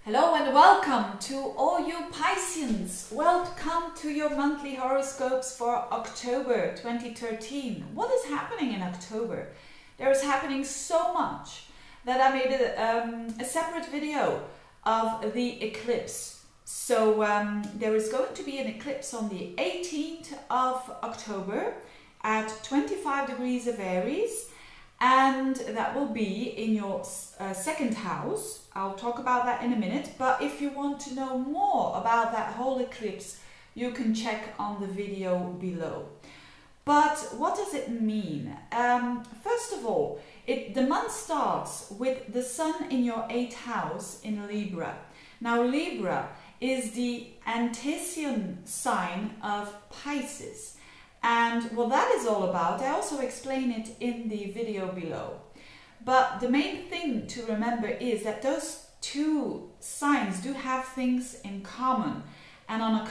Hello and welcome to all you Pisceans. Welcome to your monthly horoscopes for October 2013. What is happening in October? There is happening so much that I made a separate video of the eclipse. So there is going to be an eclipse on the 18th of October at 25 degrees of Aries. And that will be in your second house. I'll talk about that in a minute. But if you want to know more about that whole eclipse, you can check on the video below. But what does it mean? First of all, the month starts with the sun in your 8th house in Libra. Now Libra is the antecedent sign of Pisces. And what that is all about, I also explain it in the video below. But the main thing to remember is that those two signs do have things in common. And on a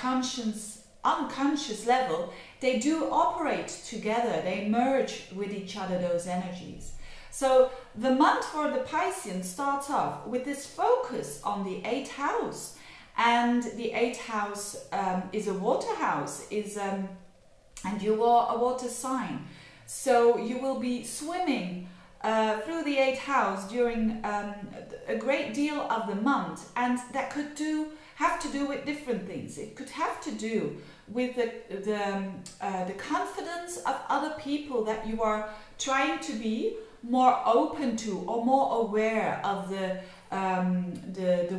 unconscious level, they do operate together. They merge with each other, those energies. So the month for the Pisceans starts off with this focus on the 8th house. And the 8th house is a water house, and you are a water sign. So you will be swimming through the 8th house during a great deal of the month. And that could have to do with different things. It could have to do with the confidence of other people that you are trying to be more open to or more aware of the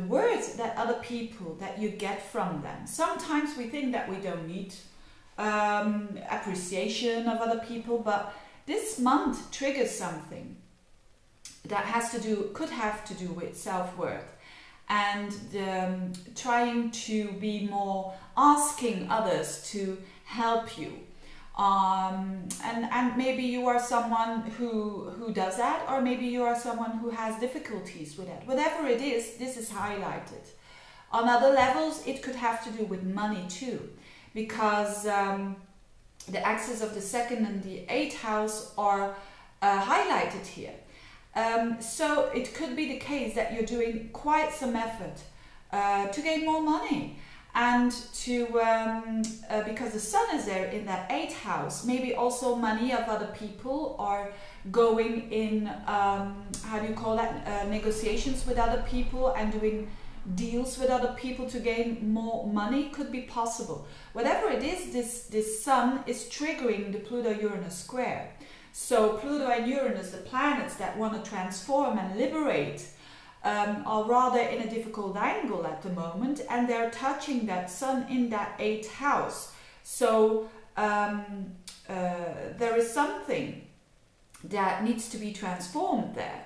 words that other people, that you get from them. Sometimes we think that we don't need appreciation of other people, but this month triggers something that could have to do with self-worth and trying to be more asking others to help you, and maybe you are someone who does that, or maybe you are someone who has difficulties with that. Whatever it is, this is highlighted. On other levels, it could have to do with money too, because the axes of the 2nd and the 8th house are highlighted here. So it could be the case that you're doing quite some effort to gain more money, and to because the sun is there in that 8th house, maybe also money of other people, or going in how do you call that, negotiations with other people and doing deals with other people to gain more money could be possible. Whatever it is, this sun is triggering the Pluto-Uranus square. So Pluto and Uranus, the planets that want to transform and liberate, are rather in a difficult angle at the moment, and they're touching that sun in that 8th house. So there is something that needs to be transformed there,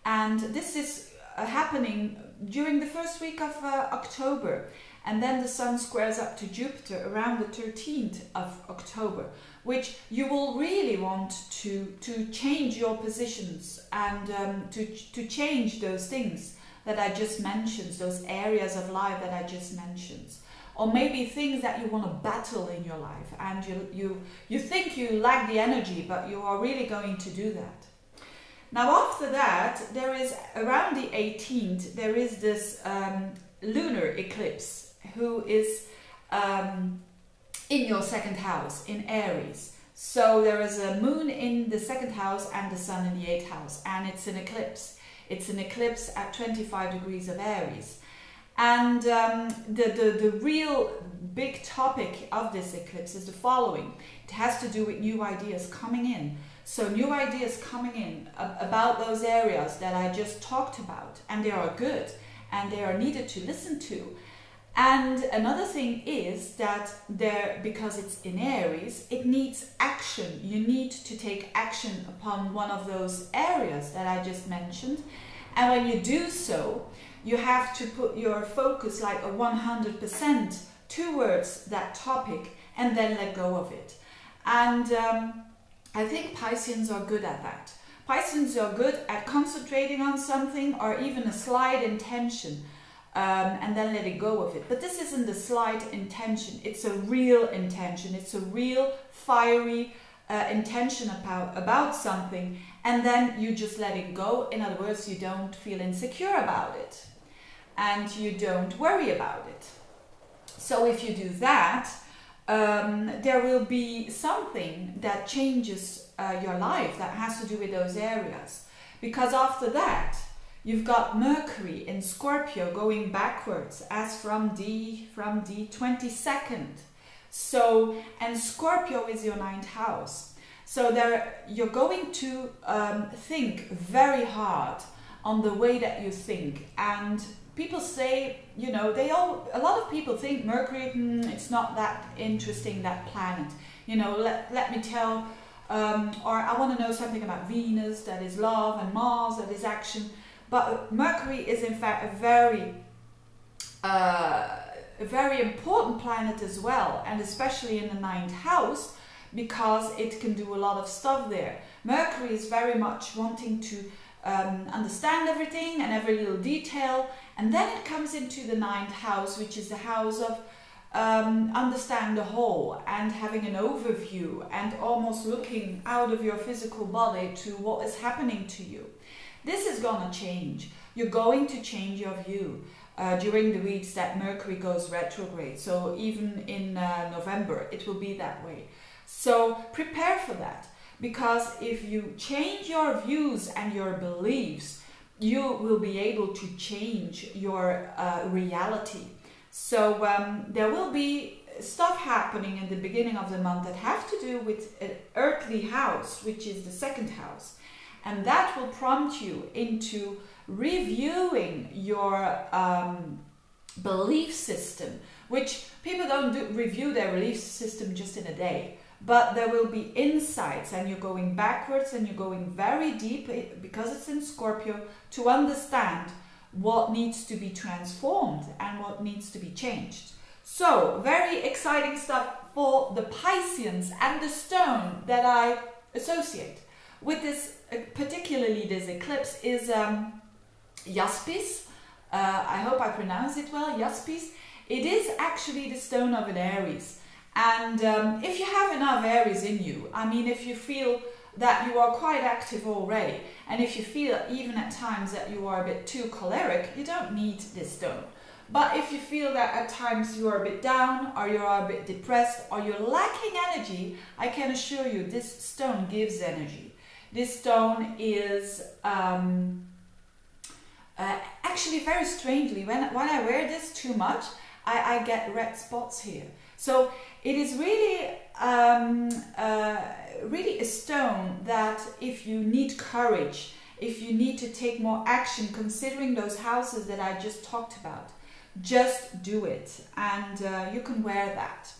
and this is happening during the first week of October, and then the sun squares up to Jupiter around the 13th of October, which you will really want to change your positions and to change those things that I just mentioned, those areas of life that I just mentioned, or maybe things that you want to battle in your life, and you think you lack the energy, but you are really going to do that. Now after that, there is around the 18th, there is this lunar eclipse who is in your 2nd house in Aries. So there is a moon in the 2nd house and the sun in the 8th house, and it's an eclipse. It's an eclipse at 25 degrees of Aries. And the real big topic of this eclipse is the following. It has to do with new ideas coming in. So new ideas coming in about those areas that I just talked about, and they are good and they are needed to listen to. And another thing is that because it's in Aries, it needs action. You need to take action upon one of those areas that I just mentioned. And when you do so, you have to put your focus like a 100% towards that topic and then let go of it. And I think Pisceans are good at that. Pisceans are good at concentrating on something, or even a slight intention, and then let it go of it. But this isn't a slight intention, it's a real intention. It's a real fiery intention about something, and then you just let it go. In other words, you don't feel insecure about it. and you don't worry about it. So if you do that, there will be something that changes your life that has to do with those areas. Because after that, you've got Mercury in Scorpio going backwards as from the 22nd. So, and Scorpio is your 9th house. So there, you're going to think very hard on the way that you think. And people say, you know, a lot of people think Mercury, it's not that interesting, that planet. You know, let me tell, or I want to know something about Venus, that is love, and Mars, that is action. But Mercury is in fact a very important planet as well, and especially in the 9th house, because it can do a lot of stuff there. Mercury is very much wanting to understand everything and every little detail, and then it comes into the 9th house, which is the house of understand the whole and having an overview and almost looking out of your physical body to what is happening to you. This is gonna change. You're going to change your view during the weeks that Mercury goes retrograde. So even in November, it will be that way. So prepare for that, because if you change your views and your beliefs, you will be able to change your reality. So there will be stuff happening in the beginning of the month that have to do with an earthly house, which is the 2nd house. And that will prompt you into reviewing your belief system, which people don't review their belief system just in a day. But there will be insights, and you're going backwards and you're going very deep, because it's in Scorpio, to understand what needs to be transformed and what needs to be changed. So, very exciting stuff for the Pisceans, and the stone that I associate with this, particularly this eclipse, is jaspis. I hope I pronounce it well, jaspis. It is actually the stone of an Aries. And if you have enough Aries in you, I mean, if you feel that you are quite active already, and if you feel even at times that you are a bit too choleric, you don't need this stone. But if you feel that at times you are a bit down, or you are a bit depressed, or you're lacking energy, I can assure you this stone gives energy. This stone is actually, very strangely, when I wear this too much, I get red spots here. So it is really, really a stone that if you need courage, if you need to take more action, considering those houses that I just talked about, just do it, and you can wear that.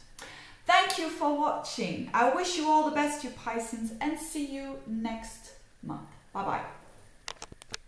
Thank you for watching. I wish you all the best, you Pisceans, and see you next month. Bye-bye.